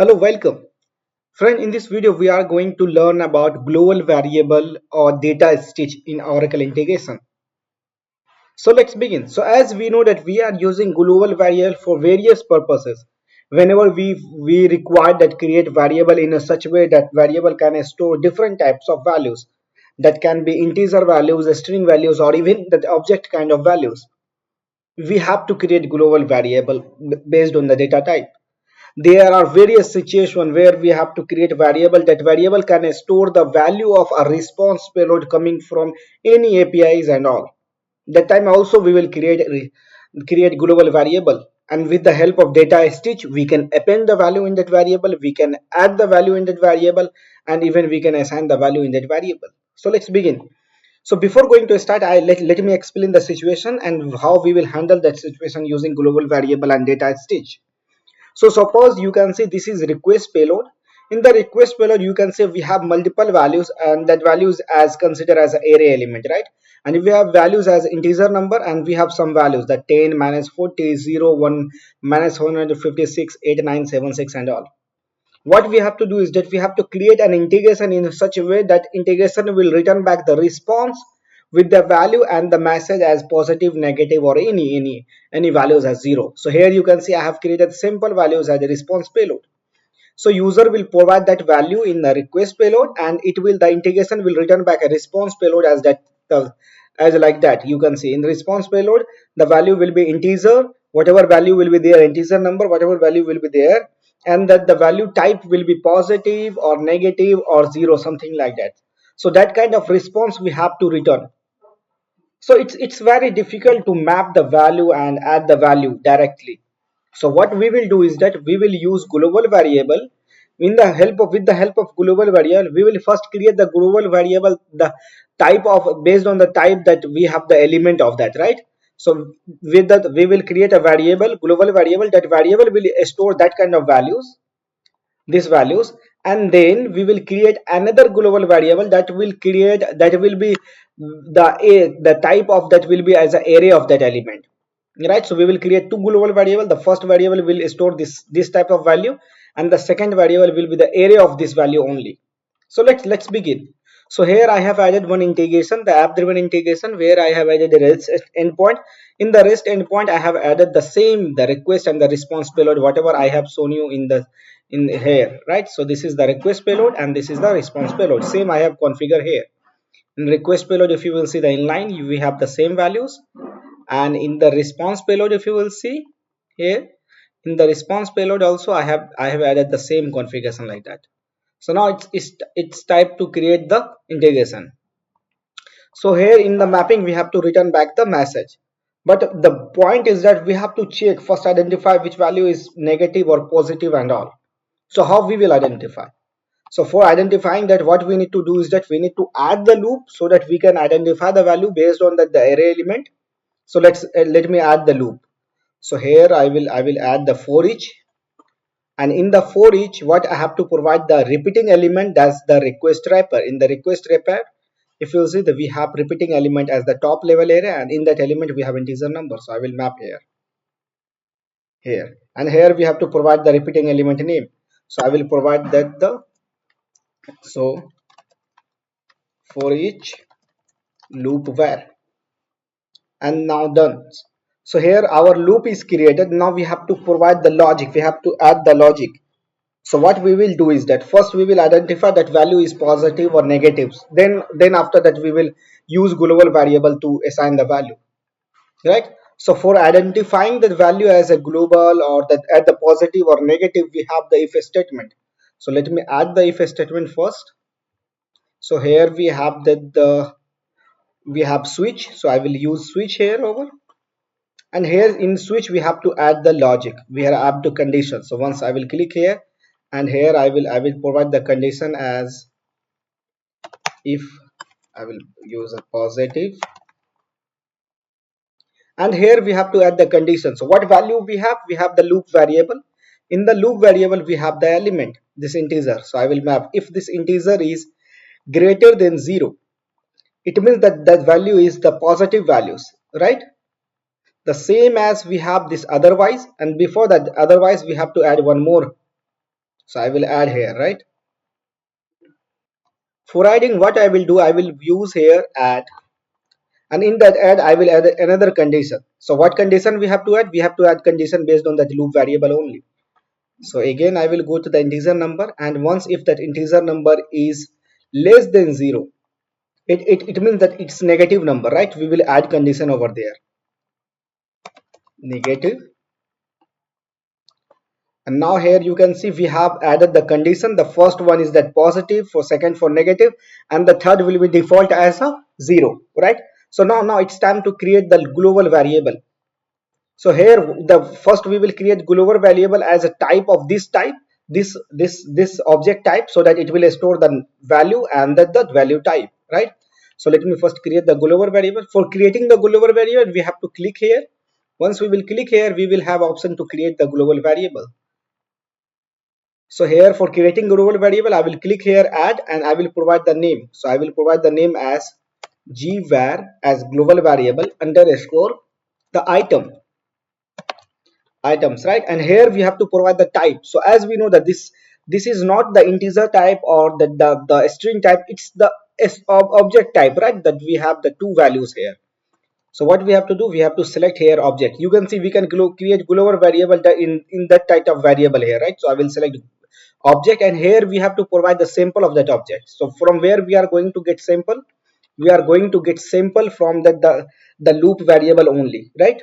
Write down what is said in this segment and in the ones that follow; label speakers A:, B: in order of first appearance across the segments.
A: Hello, welcome. Friend, in this video, we are going to learn about global variable or data stitch in Oracle integration. So let's begin. So as we know that we are using global variable for various purposes. Whenever we require that create variable in a such way that variable can store different types of values. That can be integer values, string values, or even the object kind of values. We have to create global variable based on the data type. There are various situations where we have to create variable. That variable can store the value of a response payload coming from any APIs and all. That time also we will create global variable, and with the help of data stitch we can append the value in that variable, we can add the value in that variable, and even we can assign the value in that variable. So let's begin. So before going to start, let me explain the situation and how we will handle that situation using global variable and data stitch. So suppose you can say this is request payload. In the request payload, you can say we have multiple values, and that values as considered as an array element, right? And if we have values as integer number, and we have some values that 10 minus 40 0 1 minus 156 8 9 7 6 and all. What we have to do is that we have to create an integration in such a way that integration will return back the response with the value and the message as positive, negative, or any values as zero. So here you can see I have created simple values as a response payload. So user will provide that value in the request payload, and the integration will return back a response payload as that as like that. You can see in the response payload the value will be integer, whatever value will be there, integer number, whatever value will be there, and that the value type will be positive or negative or zero, something like that. So that kind of response we have to return. So it's very difficult to map the value and add the value directly. So what we will do is that we will use global variable. With the help of global variable, we will first create the global variable, the type of based on the type that we have the element of that, right? So with that we will create a variable, global variable. That variable will store that kind of values, these values, and then we will create another global variable that will be the type of that will be as an array of that element, right? So we will create two global variable. The first variable will store this type of value, and the second variable will be the array of this value only. So let's begin. So here I have added one integration, the app driven integration, where I have added a REST endpoint. In the REST endpoint I have added the request and the response payload, whatever I have shown you in here, right? So this is the request payload and this is the response payload. Same I have configured here. In request payload, if you will see the inline, we have the same values, and in the response payload, if you will see here, in the response payload also I have added the same configuration like that. So now it's type to create the integration. So here in the mapping we have to return back the message, but the point is that we have to check first, identify which value is negative or positive and all. So how we will identify? So for identifying that, what we need to do is that we need to add the loop so that we can identify the value based on the array element. So let me add the loop. So here I will add the for each, and in the for each what I have to provide the repeating element, that's the request wrapper. In the request wrapper, if you see that we have repeating element as the top level array, and in that element we have integer number. So I will map here, and here we have to provide the repeating element name. So I will provide that the so for each loop where, and now done. So here our loop is created. Now we have to provide the logic, we have to add the logic. So what we will do is that first we will identify that value is positive or negatives, then after that we will use global variable to assign the value, right? So for identifying the value as a global or that at the positive or negative, we have the if statement. So let me add the if statement first. So here we have we have switch, so I will use switch here over, and here in switch we have to add the logic, we have add to condition. So once I will click here, and here I will provide the condition as if I will use a positive, and here we have to add the condition. So what value we have the loop variable. In the loop variable we have the element, this integer. So I will map if this integer is greater than 0, it means that that value is the positive values, right? The same as we have this otherwise, and before that otherwise we have to add one more. So I will add here, right? For adding, what I will do, I will use here add, and in that add I will add another condition. So what condition we have to add? We have to add condition based on that loop variable only. So again I will go to the integer number, and once if that integer number is less than 0, it means that it's negative number, right? We will add condition over there, negative. And now here you can see we have added the condition. The first one is that positive, for second for negative, and the third will be default as a 0, right? So now it's time to create the global variable. So here the first we will create global variable as a type of this type, this object type, so that it will store the value and the value type, right? So let me first create the global variable. For creating the global variable, we have to click here. Once we will click here, we will have option to create the global variable. So here for creating global variable, I will click here add, and I will provide the name. So I will provide the name as gvar as global variable underscore the items, right? And here we have to provide the type. So as we know that this is not the integer type or the string type, it's the object type, right? That we have the two values here. So what we have to do, we have to select here object. You can see we can create global variable in that type of variable here, right? So I will select object, and here we have to provide the sample of that object. So from where we are going to get sample? We are going to get sample from the loop variable only, right?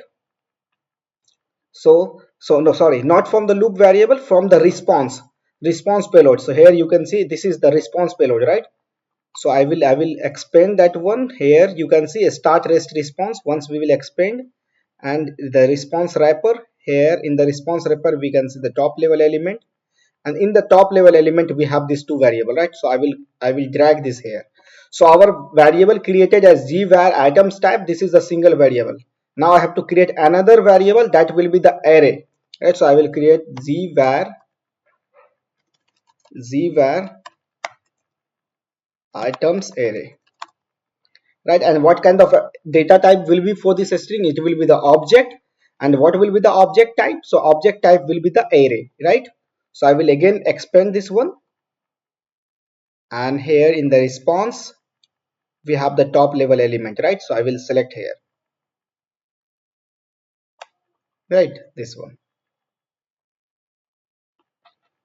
A: So no, sorry, not from the loop variable, from the response payload. So here you can see this is the response payload, right? So I will expand that one. Here you can see a start rest response. Once we will expand, and the response wrapper, here in the response wrapper we can see the top level element, and in the top level element we have these two variable, right? So I will drag this here. So our variable created as gvar items type, this is a single variable. Now I have to create another variable that will be the array, right? So I will create gvar items array, right? And what kind of data type will be for this string? It will be the object. And what will be the object type? So object type will be the array, right? So I will again expand this one, and here in the response we have the top level element, right? So I will select here, right, this one.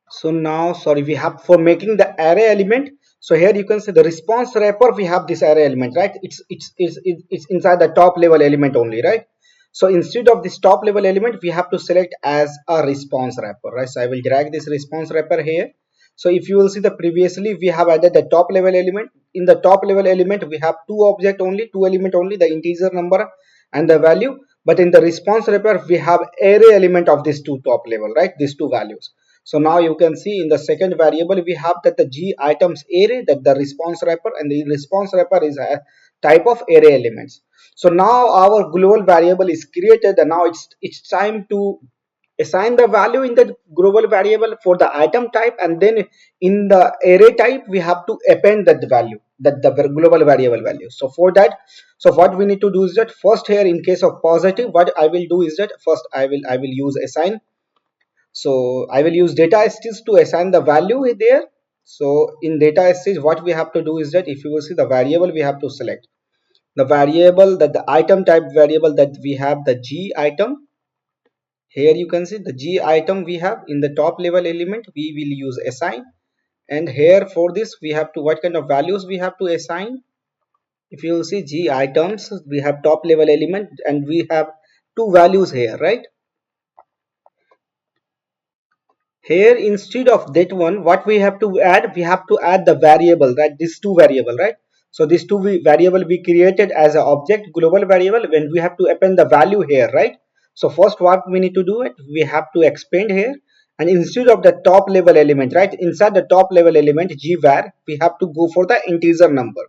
A: So now, sorry, we have for making the array element. So here you can see the response wrapper, we have this array element, right? It's inside the top level element only, right? So instead of this top level element, we have to select as a response wrapper, right? So I will drag this response wrapper here. So if you will see the previously we have added the top level element. In the top level element we have two object only, two element only, the integer number and the value. But in the response wrapper we have array element of these two top level, right? These two values. So now you can see in the second variable we have that the g items array, that the response wrapper, and the response wrapper is a type of array elements. So now our global variable is created, and now it's time to assign the value in the global variable for the item type, and then in the array type we have to append that value, that the global variable value. So for that, so what we need to do is that first here in case of positive, what I will do is that first I will use assign. So I will use data stitch to assign the value there. So in data stitch what we have to do is that if you will see the variable, we have to select the variable, that the item type variable, that we have the g item. Here you can see the g item we have in the top level element, we will use assign. And here for this we have to, what kind of values we have to assign? If you will see g items, we have top level element and we have two values here, right? Here instead of that one, what we have to add, we have to add the variable, right? These two variable, right? So these two variable we created as an object global variable when we have to append the value here, right? So first what we need to do it, we have to expand here, and instead of the top level element, right, inside the top level element gvar, we have to go for the integer number.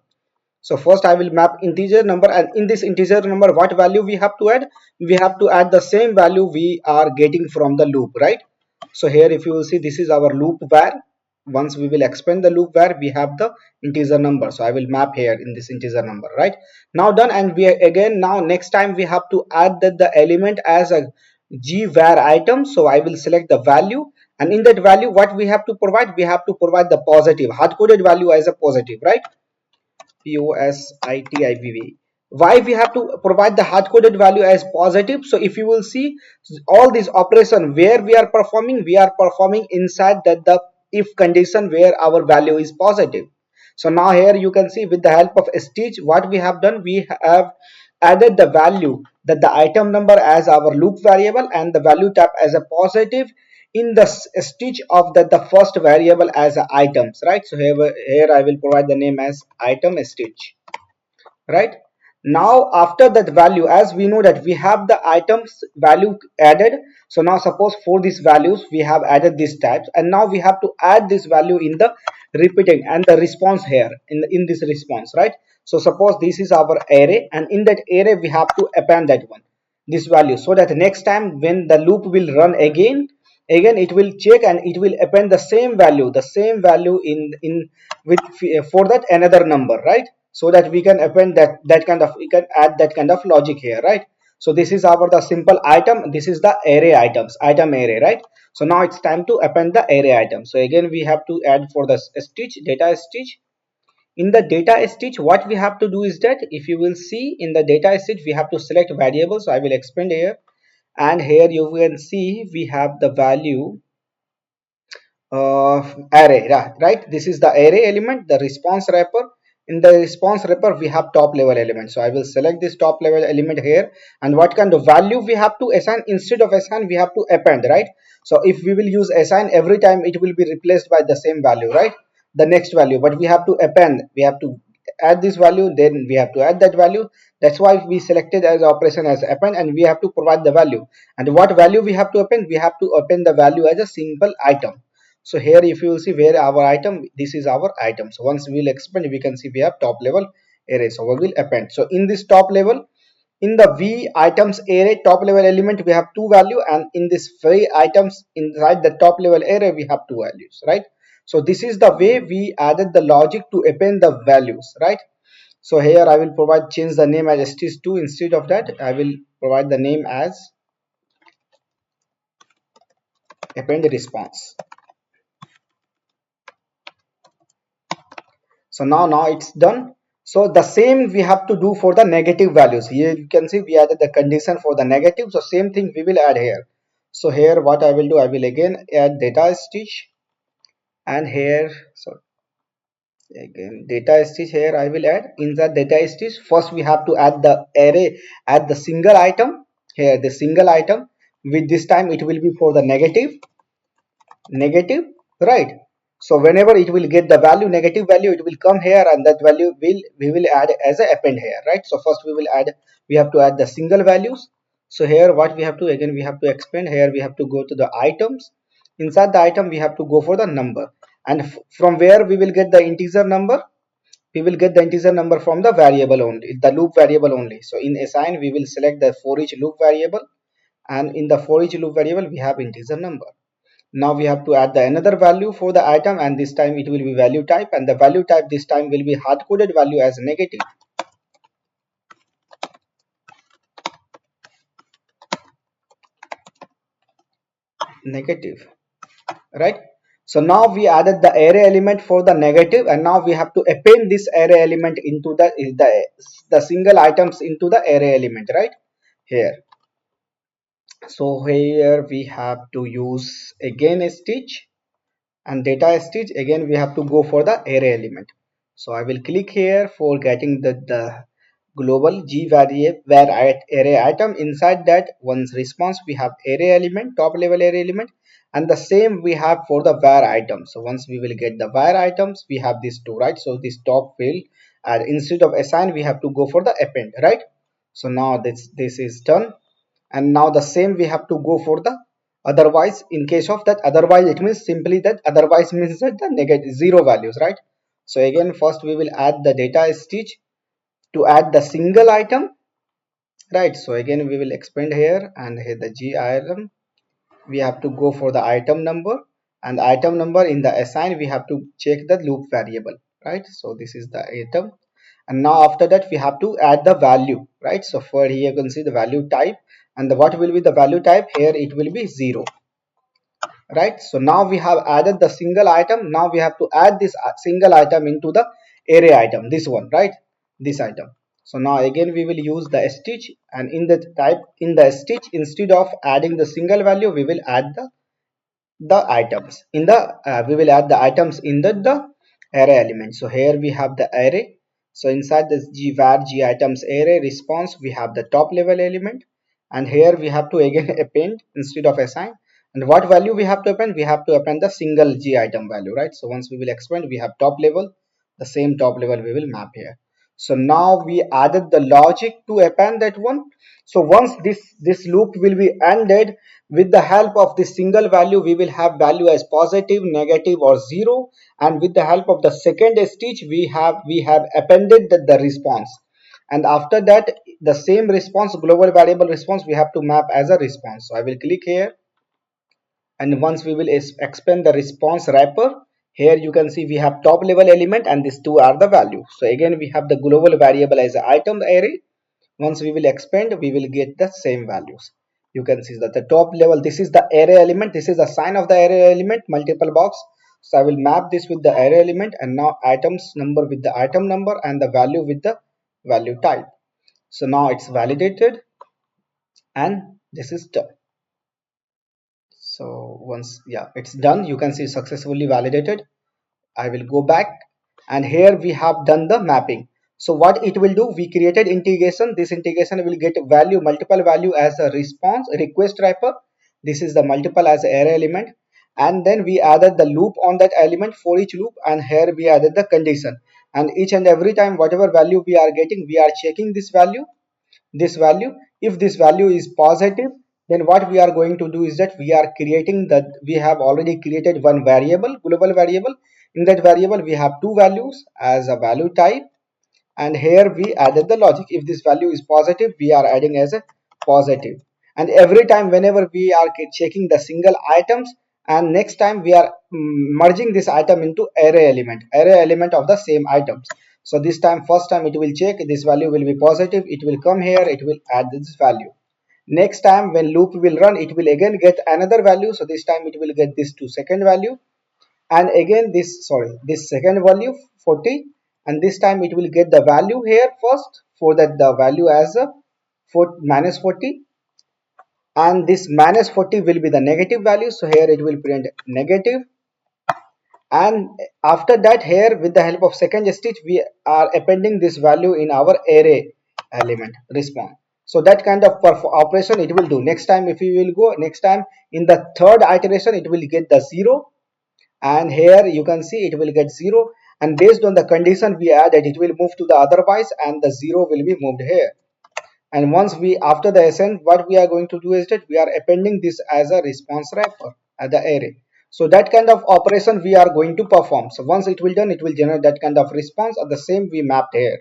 A: So first I will map integer number, and in this integer number what value we have to add? We have to add the same value we are getting from the loop, right? So here if you will see, this is our loop var. Once we will expand the loop var, we have the integer number. So I will map here in this integer number, right? Now done. And we again, now next time we have to add that the element as a g var item. So I will select the value, and in that value what we have to provide, we have to provide the positive hard coded value as a positive, right? positive. Why we have to provide the hard coded value as positive? So if you will see all these operation where we are performing inside that the if condition where our value is positive. So now here you can see with the help of a stitch what we have done, we have added the value that the item number as our loop variable and the value type as a positive in the stitch of the first variable as a items, right? So here I will provide the name as item stitch, right? Now after that value, as we know that we have the items value added, so now suppose for these values we have added these types, and now we have to add this value in the repeating and the response here in this response, right? So suppose this is our array, and in that array we have to append that one, this value, so that next time when the loop will run again it will check and it will append the same value in with for that another number, right? So that we can append that kind of, we can add that kind of logic here, right? So this is our the simple item, this is the array items, item array, right? So now it's time to append the array item. So again we have to add for the stitch, data stitch. In the data stitch what we have to do is that, if you will see in the data stitch we have to select variables. So I will expand here, and here you can see we have the value array, right? This is the array element, the response wrapper. In the response wrapper we have top level element, so I will select this top level element here, and what kind of value we have to assign, instead of assign we have to append, right? So if we will use assign, every time it will be replaced by the same value, right? The next value, but we have to append, we have to add this value, then we have to add that value. That's why we selected as operation as append, and we have to provide the value. And what value we have to append, we have to append the value as a single item. So here if you will see where our item, this is our item. So once we will expand, we can see we have top level array, so we will append. So in this top level, in the v items array top level element we have two value, and in this v items inside the top level array we have two values, right? So this is the way we added the logic to append the values, right? So here I will provide, change the name as st2. Instead of that I will provide the name as append response. So now it's done. So the same we have to do for the negative values. Here you can see we added the condition for the negative, so same thing we will add here. So here what I will do, I will again add data stitch, and here, so again data stitch, here I will add inside data stitch. First we have to add the array, add the single item, here the single item, with this time it will be for the negative, right? So whenever it will get the value, negative value, it will come here, and that value will we will add as a append here, right? So first we will add, we have to add the single values. So here what we have to, again we have to expand, here we have to go to the items. Inside the item we have to go for the number, and from where we will get the integer number, we will get the integer number from the variable only, the loop variable only. So in assign we will select the for each loop variable, and in the for each loop variable we have integer number. Now we have to add the another value for the item, and this time it will be value type, and the value type this time will be hard coded value as negative, right? So now we added the array element for the negative, and now we have to append this array element into the single items into the array element, right here. So here we have to use again a stitch and data stitch. Again we have to go for the array element. So I will click here for getting the global g variable where array item, inside that one's response we have array element, top level array element, and the same we have for the var item. So once we will get the var items, we have these two, right? So this top will, and instead of assign we have to go for the append, right? So now this is done, and now the same we have to go for the otherwise. In case of that otherwise, it means simply that otherwise means that the negative zero values, right? So again first we will add the data stitch to add the single item, right? So again we will expand here, and here the g item we have to go for the item number, and item number in the assign we have to check the loop variable, right? So this is the item, and now after that we have to add the value, right? So for here you can see the value type, and what will be the value type here, it will be 0, right? So now we have added the single item. Now we have to add this single item into the array item, this one, right? This item. So now again we will use the stitch, and in the type, in the stitch, instead of adding the single value, we will add the items in the we will add the items in the array element. So here we have the array. So inside this g var g items array response, we have the top level element, and here we have to again append instead of assign. And what value we have to append? We have to append the single g item value, right? So once we will expand, we have top level, the same top level we will map here. So now we added the logic to append that one. So once this loop will be ended, with the help of this single value, we will have value as positive, negative, or 0. And with the help of the second stitch, we have appended the response. And after that, the same response, global variable response, we have to map as a response. So I will click here, and once we will expand the response wrapper, here you can see we have top level element, and these two are the value. So again we have the global variable as an item array. Once we will expand, we will get the same values. You can see that the top level, this is the array element, this is the sign of the array element, multiple box. So I will map this with the array element, and now items number with the item number, and the value with the value type. So now it's validated, and this is done. So once, yeah, it's done, you can see successfully validated. I will go back, and here we have done the mapping. So what it will do, we created integration. This integration will get value, multiple value as a response request wrapper. This is the multiple as array element, and then we added the loop on that element for each loop, and here we added the condition. And each and every time whatever value we are getting, we are checking this value. If this value is positive, then what we are going to do is that we are creating that, we have already created one variable, global variable. In that variable we have two values as a value type, and here we added the logic. If this value is positive, we are adding as a positive. And every time whenever we are checking the single items, and next time we are merging this item into array element of the same items. So this time, first time it will check this value will be positive, it will come here, it will add this value. Next time when loop will run, it will again get another value. So this time it will get this to second value, and again this second value 40, and this time it will get the value here first, for that the value as a minus 40, and this minus 40 will be the negative value. So here it will print negative, and after that, here with the help of second stitch, we are appending this value in our array element response. So that kind of operation it will do. Next time if we will go, next time in the third iteration, it will get the 0, and here you can see it will get 0, and based on the condition we added, it will move to the otherwise, and the 0 will be moved here. And once we, after the ascent, what we are going to do is that we are appending this as a response wrapper at the array. So that kind of operation we are going to perform. So once it will done, it will generate that kind of response, or the same we mapped here.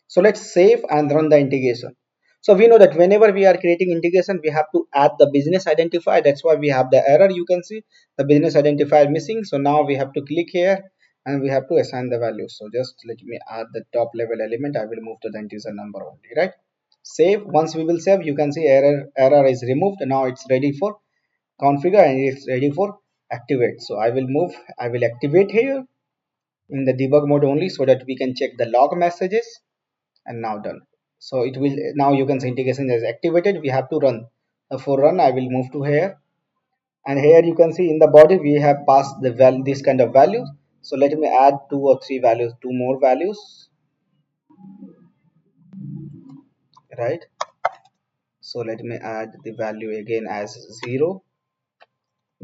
A: So let's save and run the integration. So we know that whenever we are creating integration, we have to add the business identifier. That's why we have the error. You can see the business identifier missing. So now we have to click here, and we have to assign the value. So just let me add the top level element. I will move to the integer number only, right? Save. Once we will save, you can see error is removed. Now it's ready for configure, and it's ready for activate. So I will activate here in the debug mode only, so that we can check the log messages. And now done. So it will, now you can see integration is activated. We have to run. For run, I will move to here, and here you can see in the body we have passed the value, this kind of values. So let me add two or three values, two more values, right? So let me add the value again as 0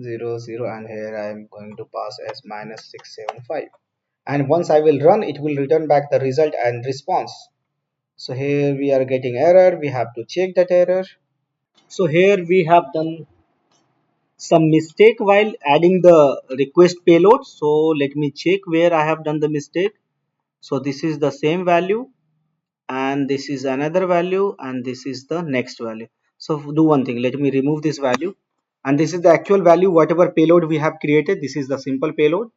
A: 0 0, and here I am going to pass as minus 675. And once I will run, it will return back the result and response. So here we are getting error, we have to check that error. So here we have done some mistake while adding the request payload. So let me check where I have done the mistake. So this is the same value, and this is another value, and this is the next value. So do one thing, let me remove this value, and this is the actual value whatever payload we have created. This is the simple payload.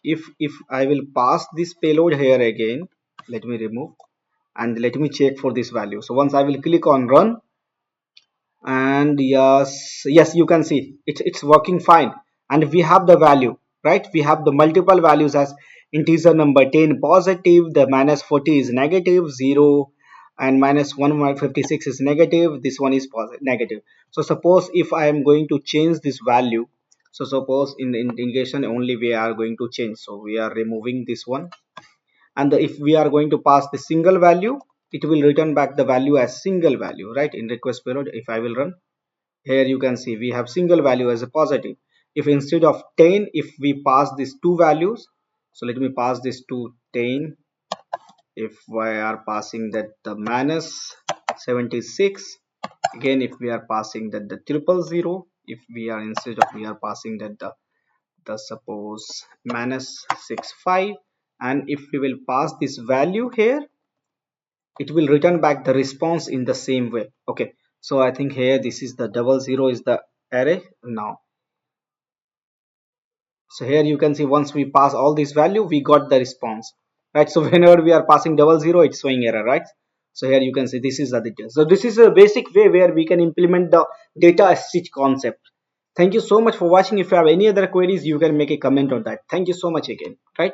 A: If I will pass this payload here again, let me remove, and let me check for this value. So once I will click on run, and yes, you can see it's working fine. and we have the value, right? We have the multiple values as integer number 10 positive, the minus 40 is negative, 0 and minus 156 is negative, this one is positive negative. So suppose if I am going to change this value, so suppose in the integration only we are going to change, so we are removing this one, and if we are going to pass the single value, it will return back the value as single value, right? In request payload, if I will run, here you can see we have single value as a positive. If instead of 10, if we pass these two values, so let me pass this to 10, if we are passing that the minus 76, again if we are passing that the triple zero, if we are instead of we are passing that the suppose minus 65, and if we will pass this value here, it will return back the response in the same way. Okay, so I think here this is the double zero is the array now. So here you can see once we pass all this value, we got the response, right? So whenever we are passing double zero, it's showing error, right? So here you can see this is the detail. So this is a basic way where we can implement the data stitch concept. Thank you so much for watching. If you have any other queries, you can make a comment on that. Thank you so much again, right?